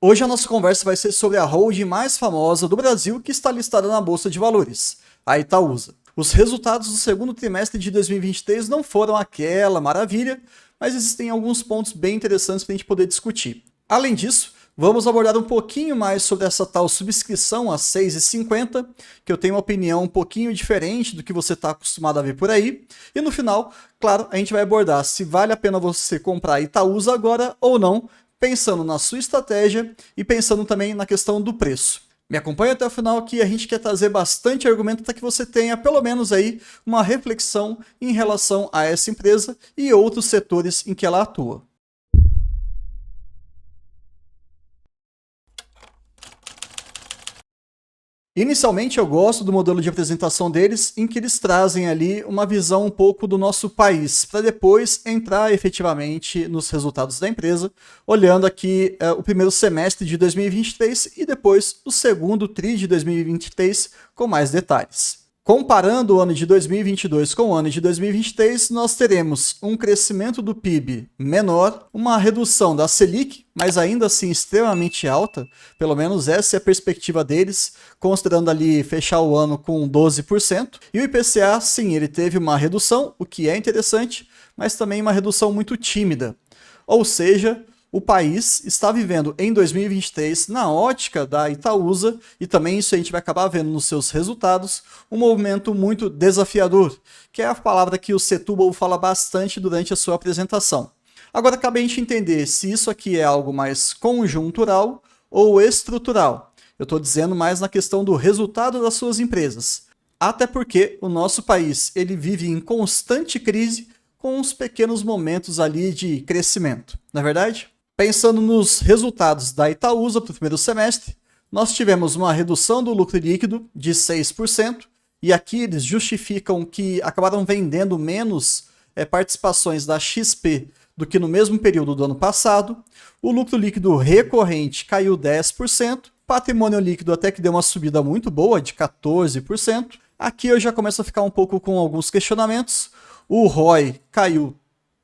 Hoje a nossa conversa vai ser sobre a holding mais famosa do Brasil que está listada na Bolsa de Valores, a Itaúsa. Os resultados do segundo trimestre de 2023 não foram aquela maravilha, mas existem alguns pontos bem interessantes para a gente poder discutir. Além disso, vamos abordar um pouquinho mais sobre essa tal subscrição a 6,50, que eu tenho uma opinião um pouquinho diferente do que você está acostumado a ver por aí. E no final, claro, a gente vai abordar se vale a pena você comprar a Itaúsa agora ou não, pensando na sua estratégia e pensando também na questão do preço. Me acompanha até o final que a gente quer trazer bastante argumento para que você tenha pelo menos aí uma reflexão em relação a essa empresa e outros setores em que ela atua. Inicialmente eu gosto do modelo de apresentação deles, em que eles trazem ali uma visão um pouco do nosso país, para depois entrar efetivamente nos resultados da empresa, olhando aqui o primeiro semestre de 2023 e depois o segundo tri de 2023 com mais detalhes. Comparando o ano de 2022 com o ano de 2023, nós teremos um crescimento do PIB menor, uma redução da Selic, mas ainda assim extremamente alta, pelo menos essa é a perspectiva deles, considerando ali fechar o ano com 12%. E o IPCA, sim, ele teve uma redução, o que é interessante, mas também uma redução muito tímida. Ou seja, o país está vivendo em 2023, na ótica da Itaúsa, e também isso a gente vai acabar vendo nos seus resultados, um momento muito desafiador, que é a palavra que o Setúbal fala bastante durante a sua apresentação. Agora cabe a gente entender se isso aqui é algo mais conjuntural ou estrutural. Eu estou dizendo mais na questão do resultado das suas empresas. Até porque o nosso país ele vive em constante crise com uns pequenos momentos ali de crescimento, não é verdade? Pensando nos resultados da Itaúsa para o primeiro semestre, nós tivemos uma redução do lucro líquido de 6%, e aqui eles justificam que acabaram vendendo menos participações da XP do que no mesmo período do ano passado. O lucro líquido recorrente caiu 10%, patrimônio líquido até que deu uma subida muito boa, de 14%. Aqui eu já começo a ficar um pouco com alguns questionamentos. O ROI caiu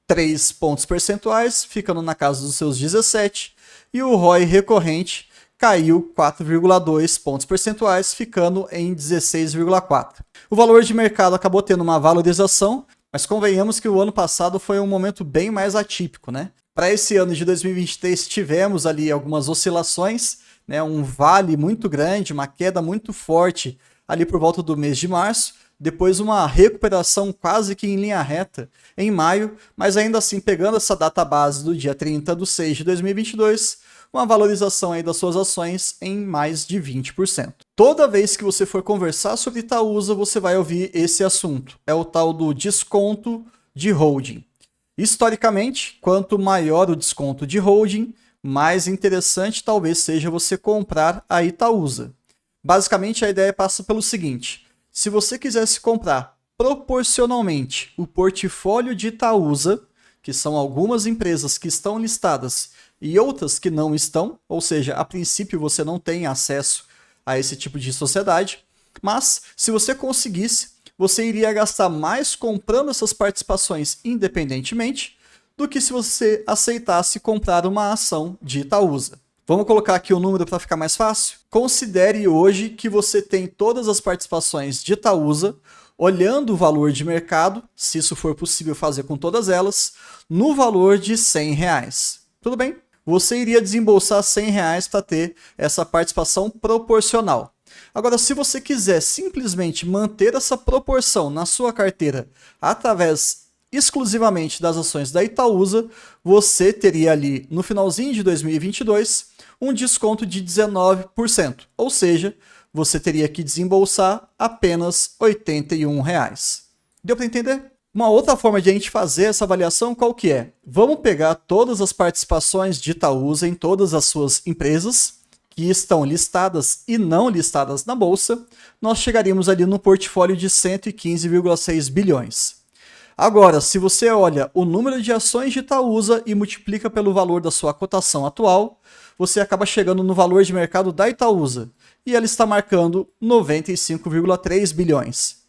3 pontos percentuais, ficando na casa dos seus 17, e o ROI recorrente caiu 4,2 pontos percentuais, ficando em 16,4. O valor de mercado acabou tendo uma valorização, mas convenhamos que o ano passado foi um momento bem mais atípico, né? Para esse ano de 2023 tivemos ali algumas oscilações, né? Um vale muito grande, uma queda muito forte ali por volta do mês de março, depois uma recuperação quase que em linha reta em maio, mas ainda assim pegando essa data base do dia 30/6 de 2022, uma valorização aí das suas ações em mais de 20%. Toda vez que você for conversar sobre Itaúsa, você vai ouvir esse assunto, é o tal do desconto de holding. Historicamente, quanto maior o desconto de holding, mais interessante talvez seja você comprar a Itaúsa. Basicamente a ideia passa pelo seguinte: se você quisesse comprar proporcionalmente o portfólio de Itaúsa, que são algumas empresas que estão listadas e outras que não estão, ou seja, a princípio você não tem acesso a esse tipo de sociedade, mas se você conseguisse, você iria gastar mais comprando essas participações independentemente do que se você aceitasse comprar uma ação de Itaúsa. Vamos colocar aqui o número para ficar mais fácil? Considere hoje que você tem todas as participações de Itaúsa, olhando o valor de mercado, se isso for possível fazer com todas elas, no valor de R$100. Tudo bem? Você iria desembolsar R$100 para ter essa participação proporcional. Agora, se você quiser simplesmente manter essa proporção na sua carteira através exclusivamente das ações da Itaúsa, você teria ali no finalzinho de 2022 um desconto de 19%, ou seja, você teria que desembolsar apenas R$81. Deu para entender? Uma outra forma de a gente fazer essa avaliação qual que é? Vamos pegar todas as participações de Itaúsa em todas as suas empresas que estão listadas e não listadas na bolsa, nós chegaríamos ali no portfólio de 115,6 bilhões. Agora, se você olha o número de ações de Itaúsa e multiplica pelo valor da sua cotação atual, você acaba chegando no valor de mercado da Itaúsa, e ela está marcando 95,3 bilhões.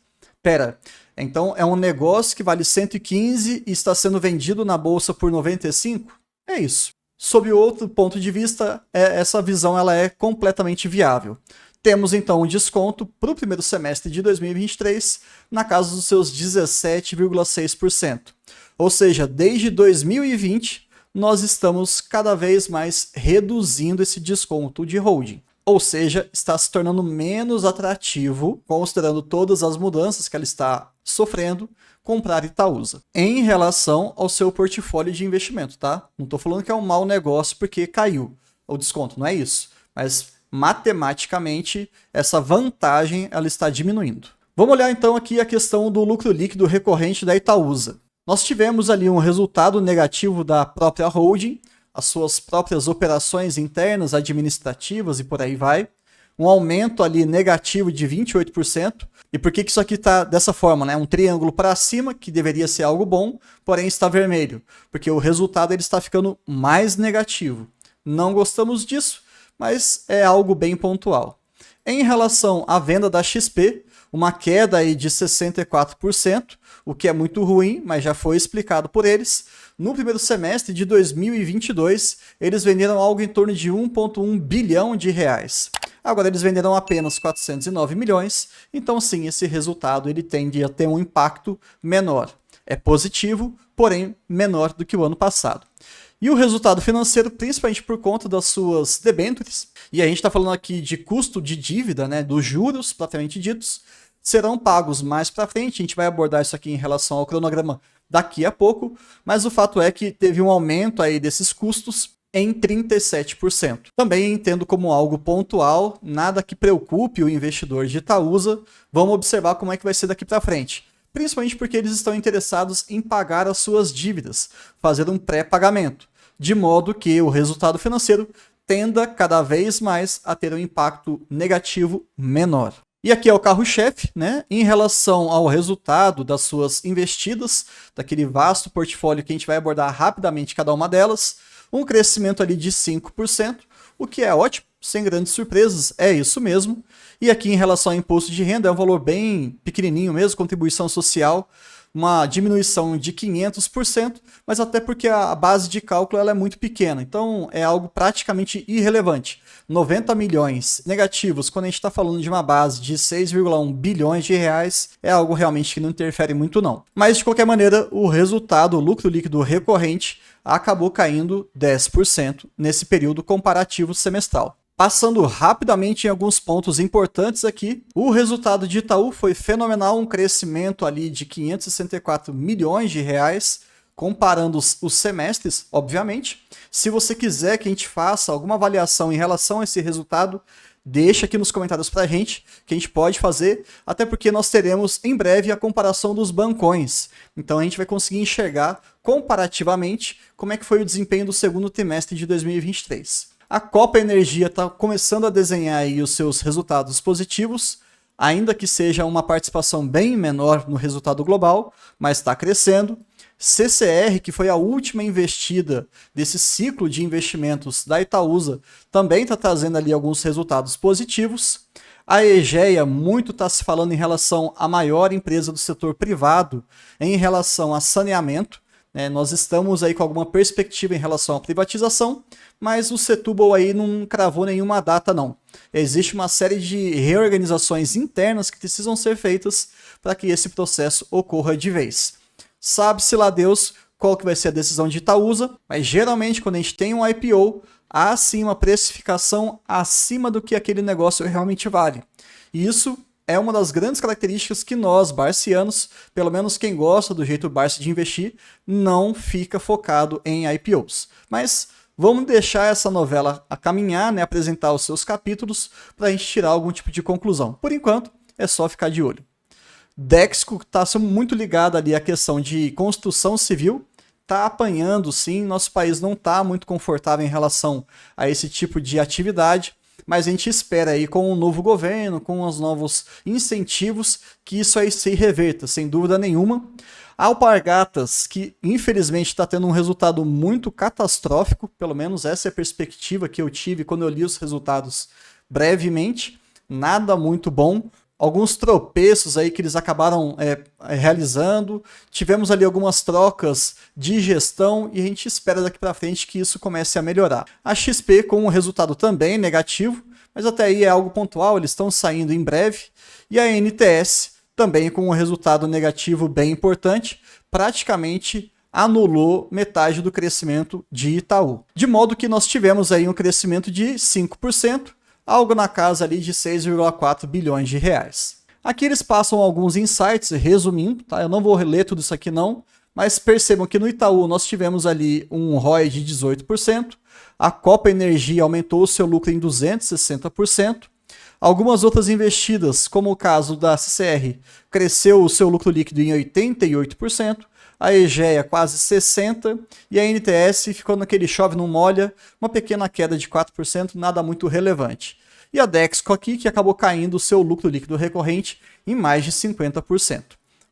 Pera, então é um negócio que vale 115 e está sendo vendido na bolsa por 95? É isso. Sob outro ponto de vista, essa visão ela é completamente viável. Temos então um desconto para o primeiro semestre de 2023 na casa dos seus 17,6%. Ou seja, desde 2020 nós estamos cada vez mais reduzindo esse desconto de holding. Ou seja, está se tornando menos atrativo, considerando todas as mudanças que ela está sofrendo, comprar Itaúsa. Em relação ao seu portfólio de investimento, tá? Não estou falando que é um mau negócio porque caiu o desconto, não é isso. Mas matematicamente, essa vantagem ela está diminuindo. Vamos olhar então aqui a questão do lucro líquido recorrente da Itaúsa. Nós tivemos ali um resultado negativo da própria holding, as suas próprias operações internas, administrativas e por aí vai. Um aumento ali negativo de 28%. E por que isso aqui está dessa forma, né? Um triângulo para cima, que deveria ser algo bom, porém está vermelho. Porque o resultado ele está ficando mais negativo. Não gostamos disso, mas é algo bem pontual. Em relação à venda da XP, uma queda aí de 64%, o que é muito ruim, mas já foi explicado por eles. No primeiro semestre de 2022, eles venderam algo em torno de 1,1 bilhão de reais. Agora eles venderam apenas 409 milhões, então sim, esse resultado ele tende a ter um impacto menor. É positivo, porém menor do que o ano passado. E o resultado financeiro, principalmente por conta das suas debêntures, e a gente está falando aqui de custo de dívida, né, dos juros propriamente ditos, serão pagos mais para frente. A gente vai abordar isso aqui em relação ao cronograma daqui a pouco, mas o fato é que teve um aumento aí desses custos em 37%. Também entendo como algo pontual, nada que preocupe o investidor de Itaúsa. Vamos observar como é que vai ser daqui para frente. Principalmente porque eles estão interessados em pagar as suas dívidas, fazer um pré-pagamento, de modo que o resultado financeiro tenda cada vez mais a ter um impacto negativo menor. E aqui é o carro-chefe, né? Em relação ao resultado das suas investidas, daquele vasto portfólio que a gente vai abordar rapidamente cada uma delas, um crescimento ali de 5%, o que é ótimo, sem grandes surpresas, é isso mesmo. E aqui em relação ao imposto de renda, é um valor bem pequenininho mesmo, contribuição social, uma diminuição de 500%, mas até porque a base de cálculo ela é muito pequena, então é algo praticamente irrelevante. 90 milhões negativos, quando a gente está falando de uma base de 6,1 bilhões de reais, é algo realmente que não interfere muito não. Mas de qualquer maneira, o resultado, o lucro líquido recorrente, acabou caindo 10% nesse período comparativo semestral. Passando rapidamente em alguns pontos importantes aqui, o resultado de Itaú foi fenomenal, um crescimento ali de 564 milhões de reais, comparando os semestres, obviamente. Se você quiser que a gente faça alguma avaliação em relação a esse resultado, deixa aqui nos comentários pra gente, que a gente pode fazer, até porque nós teremos em breve a comparação dos bancões. Então a gente vai conseguir enxergar comparativamente como é que foi o desempenho do segundo trimestre de 2023. A Copa Energia está começando a desenhar aí os seus resultados positivos, ainda que seja uma participação bem menor no resultado global, mas está crescendo. CCR, que foi a última investida desse ciclo de investimentos da Itaúsa, também está trazendo ali alguns resultados positivos. A Egea, muito está se falando em relação à maior empresa do setor privado em relação a saneamento. Nós estamos aí com alguma perspectiva em relação à privatização, mas o Setúbal aí não cravou nenhuma data não. Existe uma série de reorganizações internas que precisam ser feitas para que esse processo ocorra de vez. Sabe-se lá Deus qual que vai ser a decisão de Itaúsa, mas geralmente quando a gente tem um IPO, há sim uma precificação acima do que aquele negócio realmente vale. E isso é uma das grandes características que nós, barcianos, pelo menos quem gosta do jeito Barsi de investir, não fica focado em IPOs. Mas vamos deixar essa novela a caminhar, né, apresentar os seus capítulos, para a gente tirar algum tipo de conclusão. Por enquanto, é só ficar de olho. Dexco está muito ligado ali à questão de construção civil, está apanhando sim, nosso país não está muito confortável em relação a esse tipo de atividade, mas a gente espera aí com o novo governo, com os novos incentivos, que isso aí se reverta, sem dúvida nenhuma. A Alpargatas, que infelizmente está tendo um resultado muito catastrófico, pelo menos essa é a perspectiva que eu tive quando eu li os resultados brevemente, nada muito bom. alguns tropeços aí que eles acabaram realizando, tivemos ali algumas trocas de gestão e a gente espera daqui para frente que isso comece a melhorar. A XP com um resultado também negativo, mas até aí é algo pontual, eles estão saindo em breve, e a NTS também com um resultado negativo bem importante, praticamente anulou metade do crescimento de Itaú. De modo que nós tivemos aí um crescimento de 5%, algo na casa ali de 6,4 bilhões de reais. Aqui eles passam alguns insights, resumindo, tá? Eu não vou ler tudo isso aqui não, mas percebam que no Itaú nós tivemos ali um ROI de 18%, a Copa Energia aumentou o seu lucro em 260%, algumas outras investidas, como o caso da CCR, cresceu o seu lucro líquido em 88%, a Egea quase 60% e a NTS ficou naquele chove não molha, uma pequena queda de 4%, nada muito relevante. E a Dexco aqui, que acabou caindo o seu lucro líquido recorrente em mais de 50%.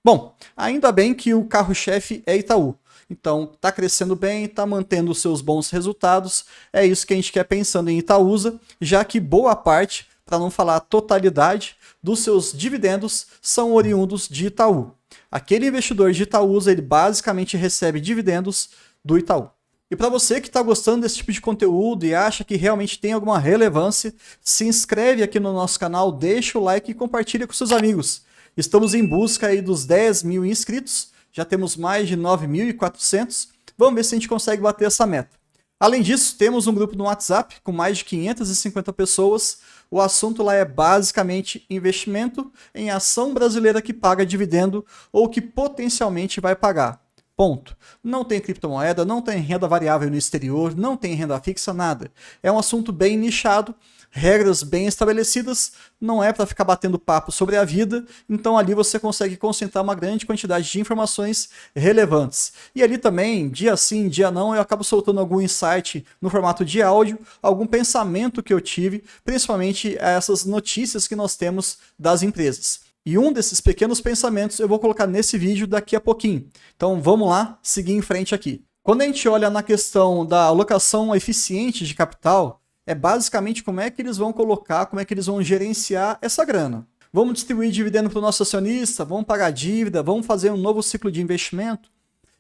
Bom, ainda bem que o carro-chefe é Itaú. Então, está crescendo bem, está mantendo os seus bons resultados. É isso que a gente quer pensando em Itaúsa, já que boa parte, para não falar a totalidade, dos seus dividendos são oriundos de Itaú. Aquele investidor de Itaúsa, ele basicamente recebe dividendos do Itaú. E para você que está gostando desse tipo de conteúdo e acha que realmente tem alguma relevância, se inscreve aqui no nosso canal, deixa o like e compartilha com seus amigos. Estamos em busca aí dos 10 mil inscritos, já temos mais de 9.400, vamos ver se a gente consegue bater essa meta. Além disso, temos um grupo no WhatsApp com mais de 550 pessoas. O assunto lá é basicamente investimento em ação brasileira que paga dividendo ou que potencialmente vai pagar. Ponto. Não tem criptomoeda, não tem renda variável no exterior, não tem renda fixa, nada. É um assunto bem nichado, regras bem estabelecidas, não é para ficar batendo papo sobre a vida, então ali você consegue concentrar uma grande quantidade de informações relevantes. E ali também, dia sim, dia não, eu acabo soltando algum insight no formato de áudio, algum pensamento que eu tive, principalmente essas notícias que nós temos das empresas. E um desses pequenos pensamentos eu vou colocar nesse vídeo daqui a pouquinho. Então vamos lá, seguir em frente aqui. Quando a gente olha na questão da alocação eficiente de capital, é basicamente como é que eles vão colocar, como é que eles vão gerenciar essa grana. Vamos distribuir dividendo para o nosso acionista, vamos pagar dívida, vamos fazer um novo ciclo de investimento.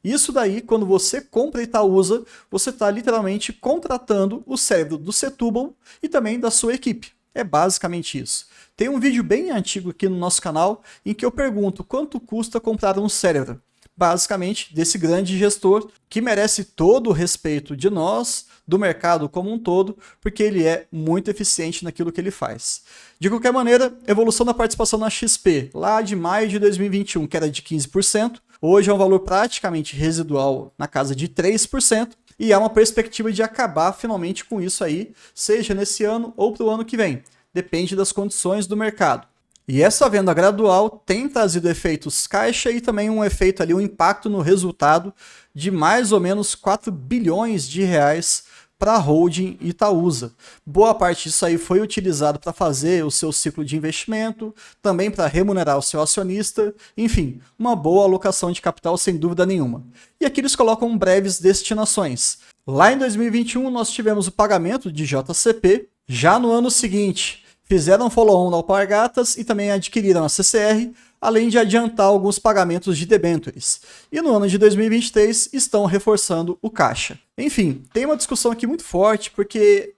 Isso daí, quando você compra Itaúsa, você está literalmente contratando o cérebro do Setúbal e também da sua equipe. É basicamente isso. Tem um vídeo bem antigo aqui no nosso canal em que eu pergunto quanto custa comprar um cérebro. Basicamente, desse grande gestor que merece todo o respeito de nós, do mercado como um todo, porque ele é muito eficiente naquilo que ele faz. De qualquer maneira, evolução da participação na XP, lá de maio de 2021, que era de 15%, hoje é um valor praticamente residual na casa de 3%, e há uma perspectiva de acabar finalmente com isso aí, seja nesse ano ou para o ano que vem. Depende das condições do mercado. E essa venda gradual tem trazido efeitos caixa e também um efeito ali, um impacto no resultado de mais ou menos 4 bilhões de reais para a holding Itaúsa. Boa parte disso aí foi utilizado para fazer o seu ciclo de investimento, também para remunerar o seu acionista, enfim, uma boa alocação de capital sem dúvida nenhuma. E aqui eles colocam breves destinações. Lá em 2021 nós tivemos o pagamento de JCP, já no ano seguinte fizeram um follow-on da Alpargatas e também adquiriram a CCR, além de adiantar alguns pagamentos de debêntures. E no ano de 2023 estão reforçando o caixa. Enfim, tem uma discussão aqui muito forte, porque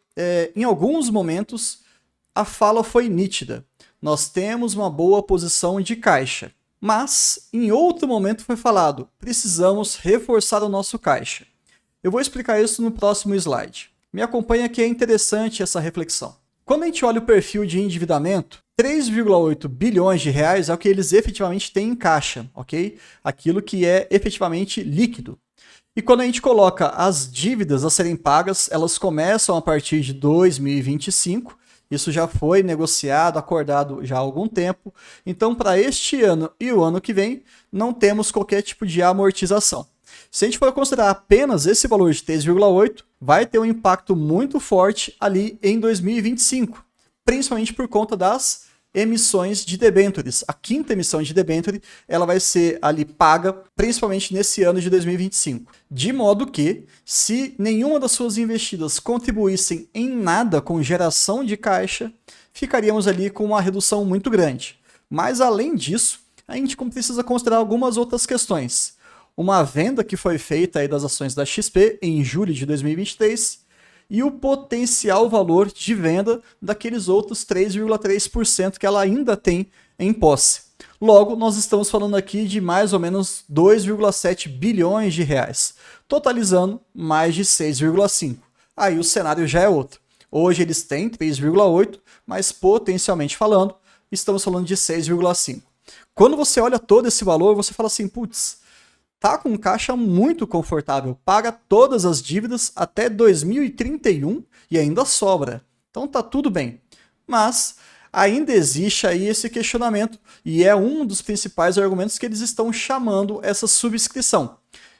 em alguns momentos a fala foi nítida. Nós temos uma boa posição de caixa. Mas, em outro momento foi falado, precisamos reforçar o nosso caixa. Eu vou explicar isso no próximo slide. Me acompanha que é interessante essa reflexão. Quando a gente olha o perfil de endividamento, 3,8 bilhões de reais é o que eles efetivamente têm em caixa, ok? Aquilo que é efetivamente líquido. E quando a gente coloca as dívidas a serem pagas, elas começam a partir de 2025. Isso já foi negociado, acordado já há algum tempo. Então, para este ano e o ano que vem, não temos qualquer tipo de amortização. Se a gente for considerar apenas esse valor de 3,8, vai ter um impacto muito forte ali em 2025, principalmente por conta das emissões de debêntures. A quinta emissão de debênture, ela vai ser ali paga, principalmente nesse ano de 2025. De modo que, se nenhuma das suas investidas contribuíssem em nada com geração de caixa, ficaríamos ali com uma redução muito grande. Mas além disso, a gente precisa considerar algumas outras questões. Uma venda que foi feita aí das ações da XP em julho de 2023 e o potencial valor de venda daqueles outros 3,3% que ela ainda tem em posse. Logo, nós estamos falando aqui de mais ou menos 2,7 bilhões de reais, totalizando mais de 6,5. Aí o cenário já é outro. Hoje eles têm 3,8, mas potencialmente falando, estamos falando de 6,5. Quando você olha todo esse valor, você fala assim, putz, tá com um caixa muito confortável, paga todas as dívidas até 2031 e ainda sobra. Então tá tudo bem. Mas ainda existe aí esse questionamento e é um dos principais argumentos que eles estão chamando essa subscrição.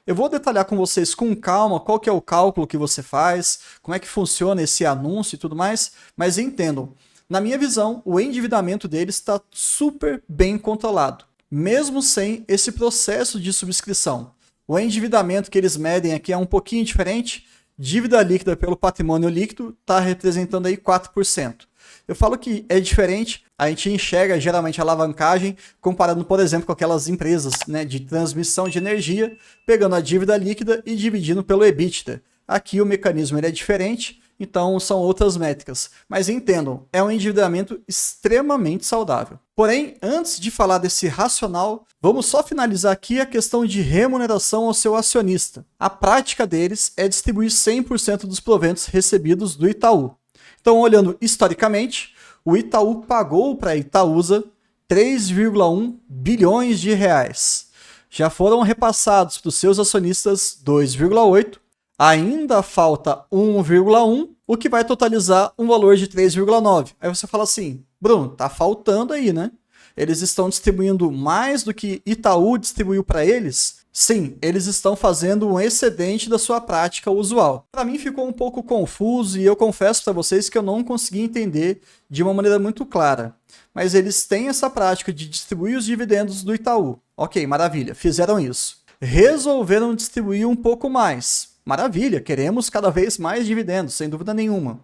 Eu vou detalhar com vocês com calma qual que é o cálculo que você faz, como é que funciona esse anúncio e tudo mais, mas entendam, na minha visão, o endividamento deles está super bem controlado, mesmo sem esse processo de subscrição. O endividamento que eles medem aqui é um pouquinho diferente, dívida líquida pelo patrimônio líquido está representando aí 4%. Eu falo que é diferente, a gente enxerga geralmente a alavancagem comparando, por exemplo, com aquelas empresas, né, de transmissão de energia, pegando a dívida líquida e dividindo pelo EBITDA. Aqui o mecanismo ele é diferente, então são outras métricas. Mas entendam, é um endividamento extremamente saudável. Porém, antes de falar desse racional, vamos só finalizar aqui a questão de remuneração ao seu acionista. A prática deles é distribuir 100% dos proventos recebidos do Itaú. Então, olhando historicamente, o Itaú pagou para a Itaúsa 3,1 bilhões de reais. Já foram repassados para os seus acionistas 2,8, ainda falta 1,1, o que vai totalizar um valor de 3,9. Aí você fala assim, Bruno, tá faltando aí, né? Eles estão distribuindo mais do que Itaú distribuiu para eles? Sim, eles estão fazendo um excedente da sua prática usual. Para mim ficou um pouco confuso e eu confesso para vocês que eu não consegui entender de uma maneira muito clara. Mas eles têm essa prática de distribuir os dividendos do Itaú. Ok, maravilha, fizeram isso. Resolveram distribuir um pouco mais. Maravilha, queremos cada vez mais dividendos, sem dúvida nenhuma.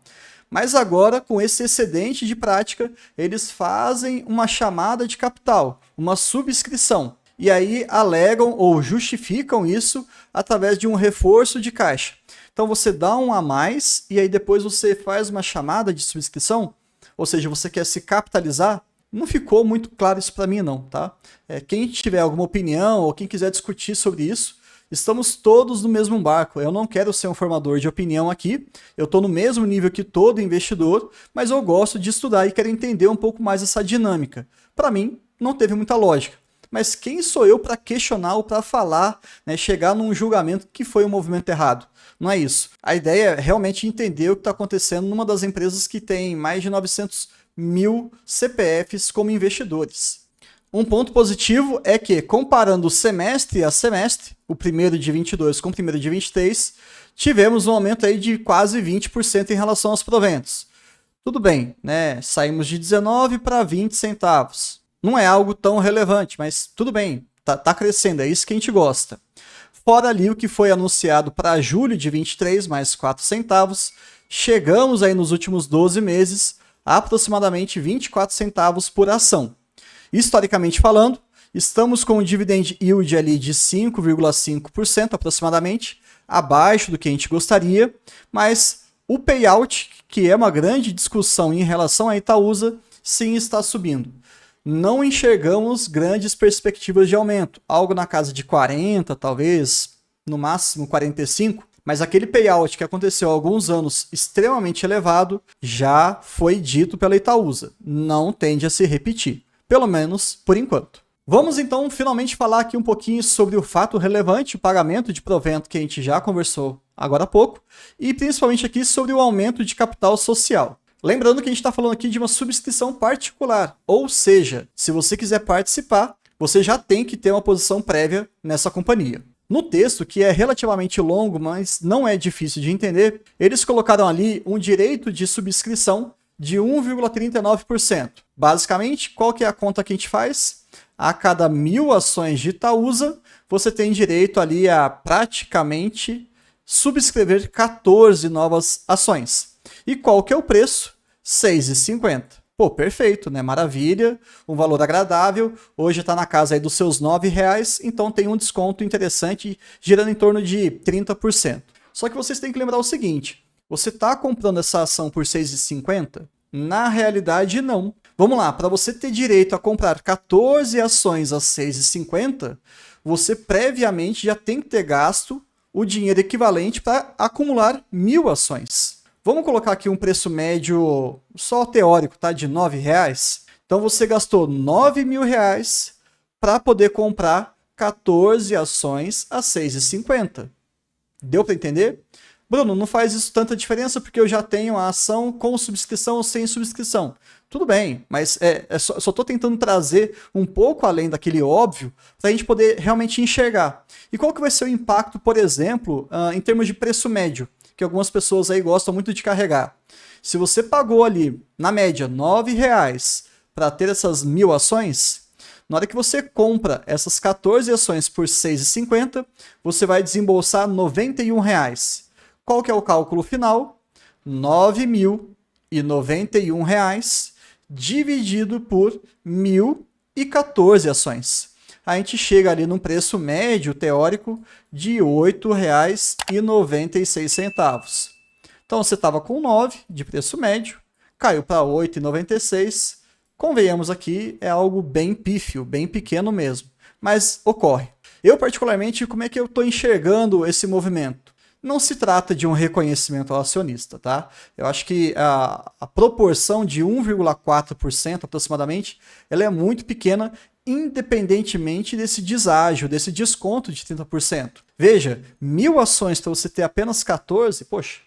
Mas agora, com esse excedente de prática, eles fazem uma chamada de capital, uma subscrição. E aí alegam ou justificam isso através de um reforço de caixa. Então você dá um a mais e aí depois você faz uma chamada de subscrição, ou seja, você quer se capitalizar. Não ficou muito claro isso para mim não, tá? Quem tiver alguma opinião ou quem quiser discutir sobre isso, estamos todos no mesmo barco. Eu não quero ser um formador de opinião aqui, eu estou no mesmo nível que todo investidor, mas eu gosto de estudar e quero entender um pouco mais essa dinâmica. Para mim, não teve muita lógica. Mas quem sou eu para questionar ou para falar, né, chegar num julgamento que foi um movimento errado? Não é isso. A ideia é realmente entender o que está acontecendo numa das empresas que tem mais de 900 mil CPFs como investidores. Um ponto positivo é que, comparando semestre a semestre, o primeiro de 22 com o primeiro de 23, tivemos um aumento aí de quase 20% em relação aos proventos. Tudo bem, né? Saímos de 19 para 20 centavos. Não é algo tão relevante, mas tudo bem, tá crescendo, é isso que a gente gosta. Fora ali o que foi anunciado para julho de 23, mais 4 centavos, chegamos aí nos últimos 12 meses a aproximadamente 24 centavos por ação. Historicamente falando, estamos com um dividend yield ali de 5,5% aproximadamente, abaixo do que a gente gostaria, mas o payout, que é uma grande discussão em relação à Itaúsa, sim está subindo. Não enxergamos grandes perspectivas de aumento, algo na casa de 40, talvez, no máximo 45, mas aquele payout que aconteceu há alguns anos extremamente elevado já foi dito pela Itaúsa, não tende a se repetir, pelo menos por enquanto. Vamos então finalmente falar aqui um pouquinho sobre o fato relevante, o pagamento de provento que a gente já conversou agora há pouco, e principalmente aqui sobre o aumento de capital social. Lembrando que a gente está falando aqui de uma subscrição particular, ou seja, se você quiser participar, você já tem que ter uma posição prévia nessa companhia. No texto, que é relativamente longo, mas não é difícil de entender, eles colocaram ali um direito de subscrição de 1,39%. Basicamente, qual que é a conta que a gente faz? A cada 1.000 ações de Itaúsa, você tem direito ali a praticamente subscrever 14 novas ações. E qual que é o preço? R$ 6,50. Pô, perfeito, né? Maravilha, um valor agradável. Hoje está na casa aí dos seus R$ 9, então tem um desconto interessante, girando em torno de 30%. Só que vocês têm que lembrar o seguinte, você está comprando essa ação por R$ 6,50? Na realidade, não. Vamos lá, para você ter direito a comprar 14 ações a R$ 6,50, você previamente já tem que ter gasto o dinheiro equivalente para acumular 1.000 ações. Vamos colocar aqui um preço médio só teórico, tá? De R$ 9,00. Então você gastou R$ 9.000 para poder comprar 14 ações a R$ 6,50. Deu para entender? Bruno, não faz isso tanta diferença porque eu já tenho a ação com subscrição ou sem subscrição. Tudo bem, mas só estou tentando trazer um pouco além daquele óbvio para a gente poder realmente enxergar. E qual que vai ser o impacto, por exemplo, em termos de preço médio, que algumas pessoas aí gostam muito de carregar. Se você pagou ali, na média, R$ 9,00 para ter essas 1.000 ações, na hora que você compra essas 14 ações por R$ 6,50, você vai desembolsar R$ 91,00. Qual que é o cálculo final? R$ 9.091 dividido por 1.014 ações. A gente chega ali num preço médio teórico de R$ 8,96. Então você estava com 9 de preço médio, caiu para R$ 8,96. Convenhamos aqui, é algo bem pífio, bem pequeno mesmo, mas ocorre. Eu particularmente, como é que eu estou enxergando esse movimento? Não se trata de um reconhecimento ao acionista, tá? Eu acho que a proporção de 1,4% aproximadamente, ela é muito pequena, independentemente desse deságio, desse desconto de 30%. Veja, 1.000 ações para você ter apenas 14, poxa,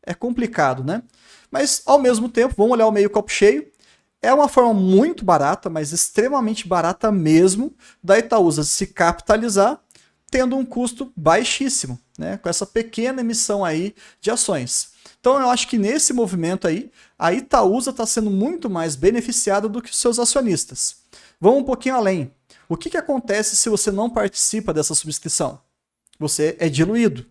é complicado, né? Mas, ao mesmo tempo, vamos olhar o meio copo cheio. É uma forma muito barata, mas extremamente barata mesmo, da Itaúsa se capitalizar, tendo um custo baixíssimo, né? Com essa pequena emissão aí de ações. Então eu acho que nesse movimento aí, a Itaúsa está sendo muito mais beneficiada do que os seus acionistas. Vamos um pouquinho além. O que acontece se você não participa dessa subscrição? Você é diluído.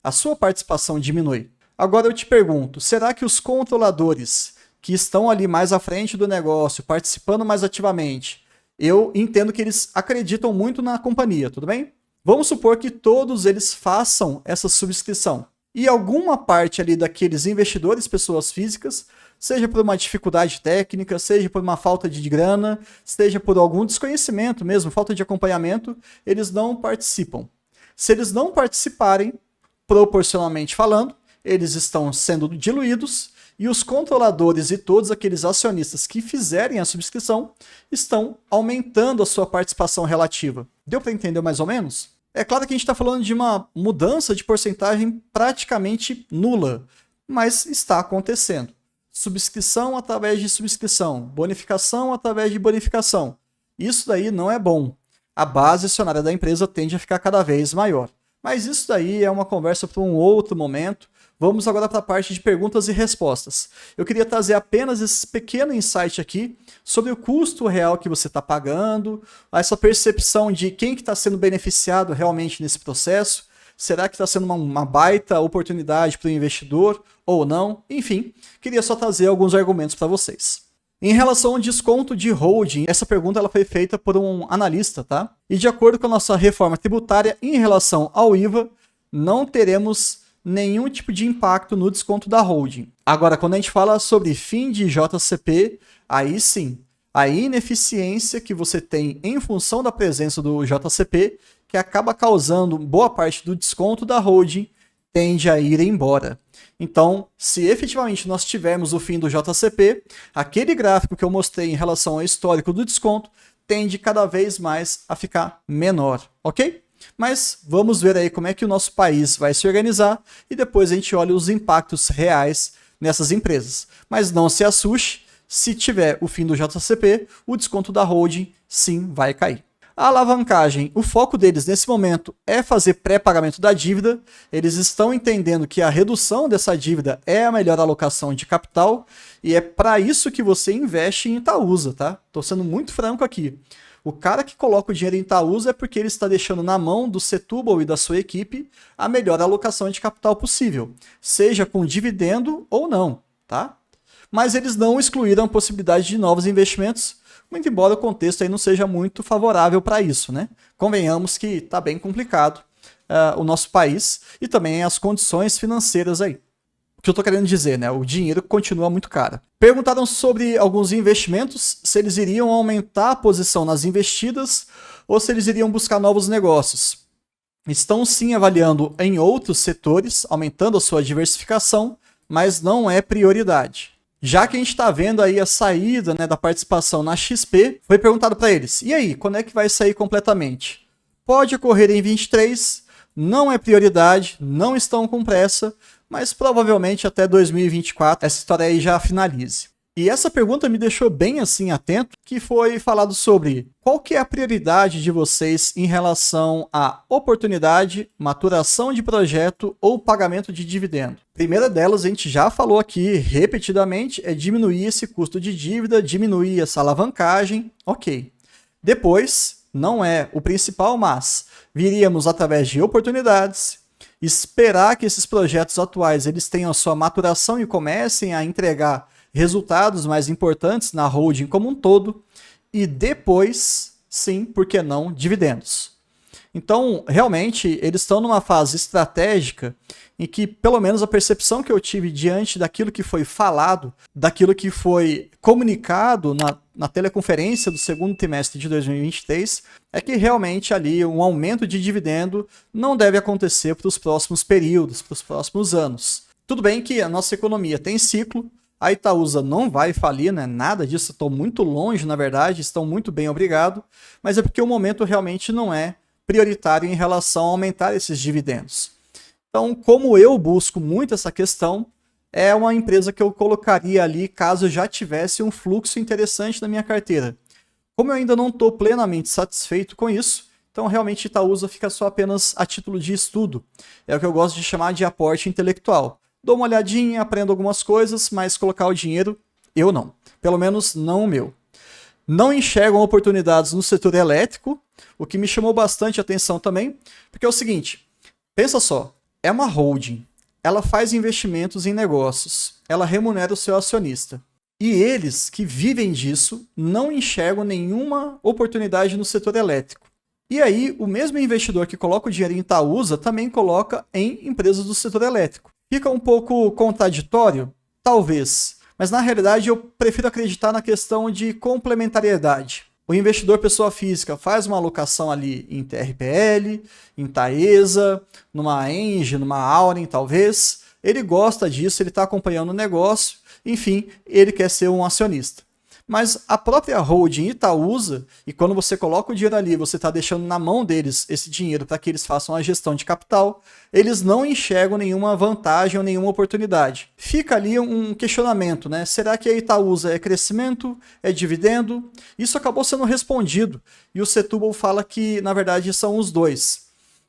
A sua participação diminui. Agora eu te pergunto, será que os controladores que estão ali mais à frente do negócio, participando mais ativamente, eu entendo que eles acreditam muito na companhia, tudo bem? Vamos supor que todos eles façam essa subscrição. E alguma parte ali daqueles investidores, pessoas físicas, seja por uma dificuldade técnica, seja por uma falta de grana, seja por algum desconhecimento mesmo, falta de acompanhamento, eles não participam. Se eles não participarem, proporcionalmente falando, eles estão sendo diluídos e os controladores e todos aqueles acionistas que fizerem a subscrição estão aumentando a sua participação relativa. Deu para entender mais ou menos? É claro que a gente está falando de uma mudança de porcentagem praticamente nula, mas está acontecendo. Subscrição através de subscrição, bonificação através de bonificação. Isso daí não é bom. A base acionária da empresa tende a ficar cada vez maior. Mas isso daí é uma conversa para um outro momento. Vamos agora para a parte de perguntas e respostas. Eu queria trazer apenas esse pequeno insight aqui sobre o custo real que você está pagando, essa percepção de quem que está sendo beneficiado realmente nesse processo. Será que está sendo uma baita oportunidade para o investidor ou não? Enfim, queria só trazer alguns argumentos para vocês. Em relação ao desconto de holding, essa pergunta ela foi feita por um analista, tá? E de acordo com a nossa reforma tributária, em relação ao IVA, não teremos nenhum tipo de impacto no desconto da holding. Agora, quando a gente fala sobre fim de JCP, aí sim, a ineficiência que você tem em função da presença do JCP, que acaba causando boa parte do desconto da holding, tende a ir embora. Então, se efetivamente nós tivermos o fim do JCP, aquele gráfico que eu mostrei em relação ao histórico do desconto tende cada vez mais a ficar menor, ok? Mas vamos ver aí como é que o nosso país vai se organizar e depois a gente olha os impactos reais nessas empresas. Mas não se assuste, se tiver o fim do JCP, o desconto da holding sim vai cair. A alavancagem, o foco deles nesse momento é fazer pré-pagamento da dívida. Eles estão entendendo que a redução dessa dívida é a melhor alocação de capital e é para isso que você investe em Itaúsa, tá? Tô sendo muito franco aqui. O cara que coloca o dinheiro em Itaúsa é porque ele está deixando na mão do Setúbal e da sua equipe a melhor alocação de capital possível, seja com dividendo ou não, tá? mas eles não excluíram a possibilidade de novos investimentos, muito embora o contexto aí não seja muito favorável para isso, né? Convenhamos que está bem complicado o nosso país e também as condições financeiras aí. O que eu estou querendo dizer, né? O dinheiro continua muito caro. Perguntaram sobre alguns investimentos, se eles iriam aumentar a posição nas investidas ou se eles iriam buscar novos negócios. Estão sim avaliando em outros setores, aumentando a sua diversificação, mas não é prioridade. Já que a gente está vendo aí a saída, né, da participação na XP, foi perguntado para eles, e aí, quando é que vai sair completamente? Pode ocorrer em 23, não é prioridade, não estão com pressa, mas provavelmente até 2024 essa história aí já finalize. E essa pergunta me deixou bem assim atento, que foi falado sobre qual que é a prioridade de vocês em relação à oportunidade, maturação de projeto ou pagamento de dividendo. Primeira delas, a gente já falou aqui repetidamente, é diminuir esse custo de dívida, diminuir essa alavancagem, ok. Depois, não é o principal, mas viríamos através de oportunidades, esperar que esses projetos atuais eles tenham a sua maturação e comecem a entregar resultados mais importantes na holding como um todo, e depois, sim, por que não, dividendos. Então, realmente, eles estão numa fase estratégica em que, pelo menos a percepção que eu tive diante daquilo que foi falado, daquilo que foi comunicado na teleconferência do segundo trimestre de 2023, é que realmente ali um aumento de dividendo não deve acontecer para os próximos períodos, para os próximos anos. Tudo bem que a nossa economia tem ciclo, a Itaúsa não vai falir, né? Nada disso, estou muito longe, na verdade, estão muito bem, obrigado, mas é porque o momento realmente não é prioritário em relação a aumentar esses dividendos. Então, como eu busco muito essa questão, é uma empresa que eu colocaria ali caso eu já tivesse um fluxo interessante na minha carteira. Como eu ainda não estou plenamente satisfeito com isso, então realmente Itaúsa fica só apenas a título de estudo. É o que eu gosto de chamar de aporte intelectual. Dou uma olhadinha, aprendo algumas coisas, mas colocar o dinheiro, eu não. Pelo menos não o meu. Não enxergam oportunidades no setor elétrico, o que me chamou bastante atenção também, porque é o seguinte, pensa só, é uma holding, ela faz investimentos em negócios, ela remunera o seu acionista. E eles que vivem disso não enxergam nenhuma oportunidade no setor elétrico. E aí, o mesmo investidor que coloca o dinheiro em Itaúsa também coloca em empresas do setor elétrico. Fica um pouco contraditório? Talvez. Mas na realidade eu prefiro acreditar na questão de complementariedade. O investidor pessoa física faz uma alocação ali em TRPL, em Taesa, numa Engie, numa Auren talvez. Ele gosta disso, ele está acompanhando o negócio, enfim, ele quer ser um acionista. Mas a própria holding Itaúsa, e quando você coloca o dinheiro ali, você está deixando na mão deles esse dinheiro para que eles façam a gestão de capital, eles não enxergam nenhuma vantagem ou nenhuma oportunidade. Fica ali um questionamento, né? Será que a Itaúsa é crescimento? É dividendo? Isso acabou sendo respondido, e o Setúbal fala que, na verdade, são os dois.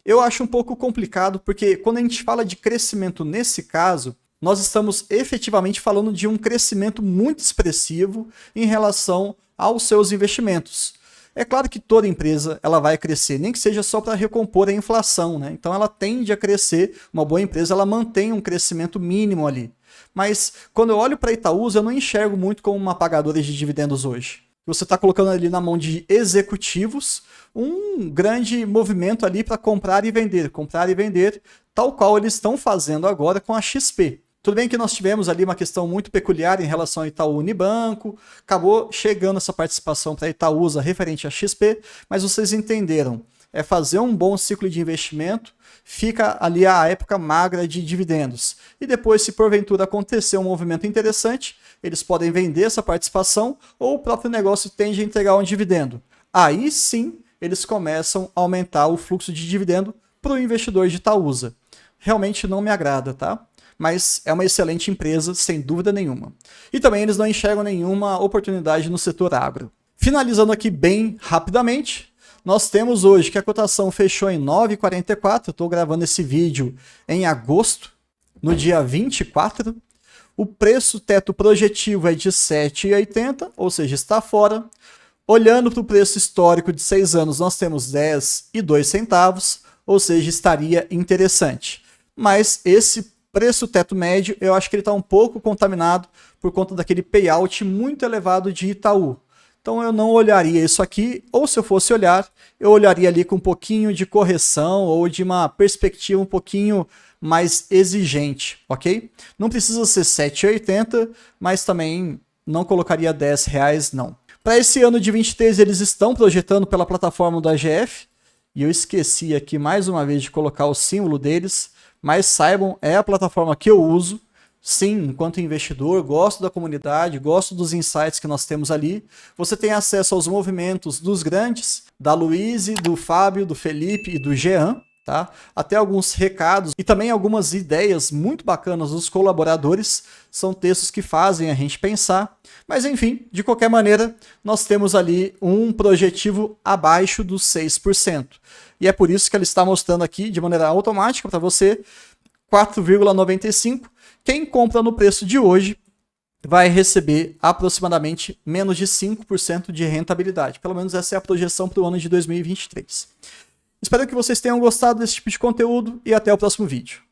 Eu acho um pouco complicado, porque quando a gente fala de crescimento nesse caso, nós estamos efetivamente falando de um crescimento muito expressivo em relação aos seus investimentos. É claro que toda empresa ela vai crescer, nem que seja só para recompor a inflação, né? Então ela tende a crescer, uma boa empresa ela mantém um crescimento mínimo ali. Mas quando eu olho para a Itaúsa, eu não enxergo muito como uma pagadora de dividendos hoje. Você está colocando ali na mão de executivos um grande movimento ali para comprar e vender, tal qual eles estão fazendo agora com a XP. Tudo bem que nós tivemos ali uma questão muito peculiar em relação ao Itaú Unibanco, acabou chegando essa participação para a Itaúsa referente à XP, mas vocês entenderam, é fazer um bom ciclo de investimento, fica ali a época magra de dividendos. E depois, se porventura acontecer um movimento interessante, eles podem vender essa participação ou o próprio negócio tende a entregar um dividendo. Aí sim, eles começam a aumentar o fluxo de dividendo para o investidor de Itaúsa. Realmente não me agrada, tá? Mas é uma excelente empresa, sem dúvida nenhuma. E também eles não enxergam nenhuma oportunidade no setor agro. Finalizando aqui bem rapidamente, nós temos hoje que a cotação fechou em 9,44, eu estou gravando esse vídeo em agosto, no dia 24. O preço teto projetivo é de 7,80, ou seja, está fora. Olhando para o preço histórico de 6 anos, nós temos 10,02, ou seja, estaria interessante. Mas esse preço teto médio, eu acho que ele está um pouco contaminado por conta daquele payout muito elevado de Itaú. Então eu não olharia isso aqui, ou se eu fosse olhar, eu olharia ali com um pouquinho de correção ou de uma perspectiva um pouquinho mais exigente, ok? Não precisa ser 7,80, mas também não colocaria R$10 não. Para esse ano de 23 eles estão projetando pela plataforma do AGF, e eu esqueci aqui mais uma vez de colocar o símbolo deles, mas saibam, é a plataforma que eu uso. Sim, enquanto investidor, gosto da comunidade, gosto dos insights que nós temos ali. Você tem acesso aos movimentos dos grandes, da Luíse, do Fábio, do Felipe e do Jean, tá? Até alguns recados e também algumas ideias muito bacanas dos colaboradores. São textos que fazem a gente pensar. Mas enfim, de qualquer maneira, nós temos ali um projetivo abaixo dos 6%. E é por isso que ela está mostrando aqui de maneira automática para você 4,95%. Quem compra no preço de hoje vai receber aproximadamente menos de 5% de rentabilidade. Pelo menos essa é a projeção para o ano de 2023. Espero que vocês tenham gostado desse tipo de conteúdo e até o próximo vídeo.